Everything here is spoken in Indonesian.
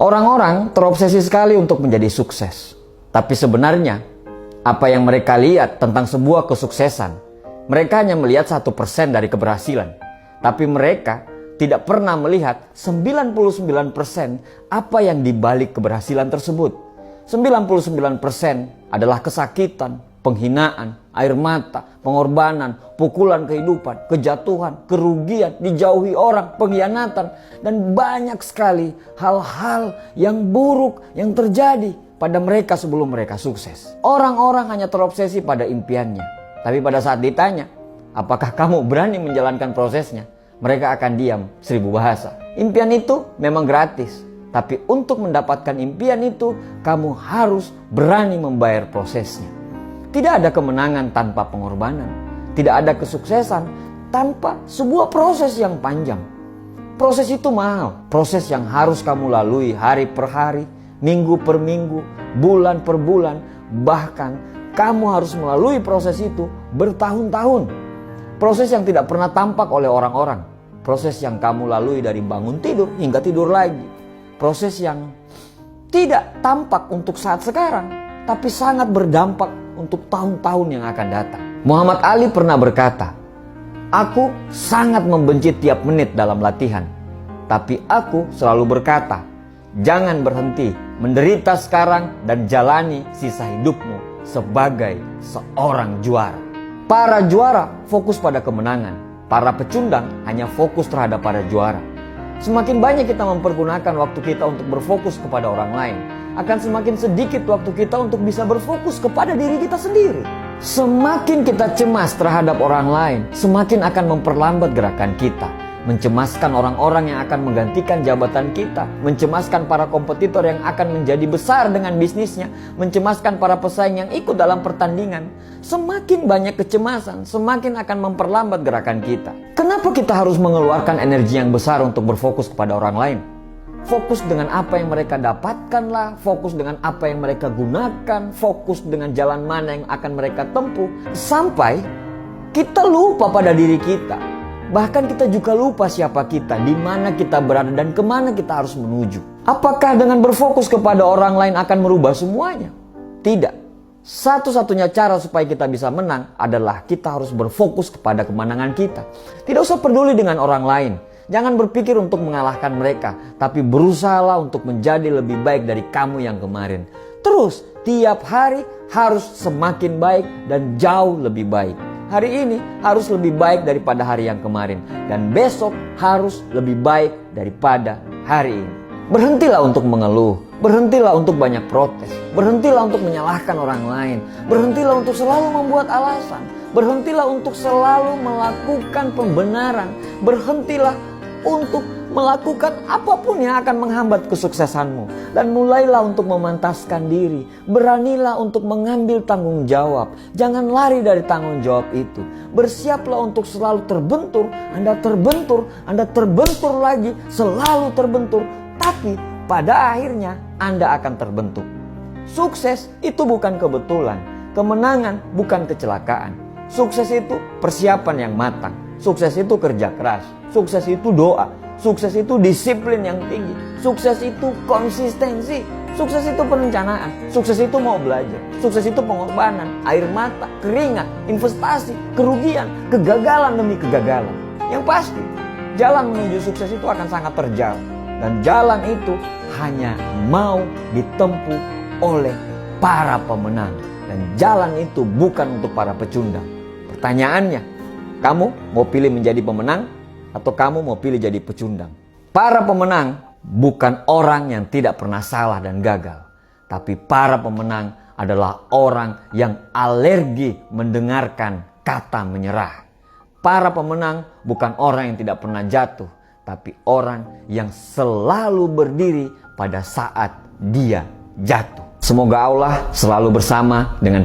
Orang-orang terobsesi sekali untuk menjadi sukses. Tapi sebenarnya, apa yang mereka lihat tentang sebuah kesuksesan, mereka hanya melihat 1% dari keberhasilan. Tapi mereka tidak pernah melihat 99% apa yang dibalik keberhasilan tersebut. 99% adalah kesakitan, penghinaan, air mata, pengorbanan, pukulan kehidupan, kejatuhan, kerugian, dijauhi orang, pengkhianatan, dan banyak sekali hal-hal yang buruk yang terjadi pada mereka sebelum mereka sukses. Orang-orang hanya terobsesi pada impiannya. Tapi pada saat ditanya, apakah kamu berani menjalankan prosesnya? Mereka akan diam 1000 bahasa. Impian itu memang gratis. Tapi untuk mendapatkan impian itu, kamu harus berani membayar prosesnya. Tidak ada kemenangan tanpa pengorbanan. Tidak ada kesuksesan tanpa sebuah proses yang panjang. Proses itu mahal. Proses yang harus kamu lalui hari per hari, minggu per minggu, bulan per bulan. Bahkan kamu harus melalui proses itu bertahun-tahun. Proses yang tidak pernah tampak oleh orang-orang. Proses yang kamu lalui dari bangun tidur hingga tidur lagi. Proses yang tidak tampak untuk saat sekarang, tapi sangat berdampak untuk tahun-tahun yang akan datang. Muhammad Ali pernah berkata, "Aku sangat membenci tiap menit dalam latihan. Tapi aku selalu berkata, jangan berhenti menderita sekarang dan jalani sisa hidupmu sebagai seorang juara." Para juara fokus pada kemenangan. Para pecundang hanya fokus terhadap para juara. Semakin banyak kita mempergunakan waktu kita untuk berfokus kepada orang lain, akan semakin sedikit waktu kita untuk bisa berfokus kepada diri kita sendiri. Semakin kita cemas terhadap orang lain, semakin akan memperlambat gerakan kita. Mencemaskan orang-orang yang akan menggantikan jabatan kita, mencemaskan para kompetitor yang akan menjadi besar dengan bisnisnya, mencemaskan para pesaing yang ikut dalam pertandingan. Semakin banyak kecemasan, semakin akan memperlambat gerakan kita. Kenapa kita harus mengeluarkan energi yang besar untuk berfokus kepada orang lain? Fokus dengan apa yang mereka dapatkanlah, fokus dengan apa yang mereka gunakan, fokus dengan jalan mana yang akan mereka tempuh, sampai kita lupa pada diri kita. Bahkan kita juga lupa siapa kita, di mana kita berada, dan kemana kita harus menuju. Apakah dengan berfokus kepada orang lain akan merubah semuanya? Tidak. Satu-satunya cara supaya kita bisa menang adalah kita harus berfokus kepada kemenangan kita. Tidak usah peduli dengan orang lain. Jangan berpikir untuk mengalahkan mereka, tapi berusahalah untuk menjadi lebih baik dari kamu yang kemarin. Terus, tiap hari harus semakin baik dan jauh lebih baik. Hari ini harus lebih baik daripada hari yang kemarin. Dan besok harus lebih baik daripada hari ini. Berhentilah untuk mengeluh. Berhentilah untuk banyak protes. Berhentilah untuk menyalahkan orang lain. Berhentilah untuk selalu membuat alasan. Berhentilah untuk selalu melakukan pembenaran. Berhentilah untuk melakukan apapun yang akan menghambat kesuksesanmu. Dan mulailah untuk memantaskan diri. Beranilah untuk mengambil tanggung jawab. Jangan lari dari tanggung jawab itu. Bersiaplah untuk selalu terbentur. Anda terbentur lagi, selalu terbentur. Tapi pada akhirnya Anda akan terbentuk. Sukses itu bukan kebetulan. Kemenangan bukan kecelakaan. Sukses itu persiapan yang matang. Sukses itu kerja keras. Sukses itu doa. Sukses itu disiplin yang tinggi. Sukses itu konsistensi. Sukses itu perencanaan. Sukses itu mau belajar. Sukses itu pengorbanan, air mata, keringat, investasi, kerugian, kegagalan demi kegagalan. Yang pasti, jalan menuju sukses itu akan sangat terjal. Dan jalan itu hanya mau ditempuh oleh para pemenang. Dan jalan itu bukan untuk para pecundang. Pertanyaannya, kamu mau pilih menjadi pemenang atau kamu mau pilih jadi pecundang? Para pemenang bukan orang yang tidak pernah salah dan gagal. Tapi para pemenang adalah orang yang alergi mendengarkan kata menyerah. Para pemenang bukan orang yang tidak pernah jatuh, tapi orang yang selalu berdiri pada saat dia jatuh. Semoga Allah selalu bersama dengan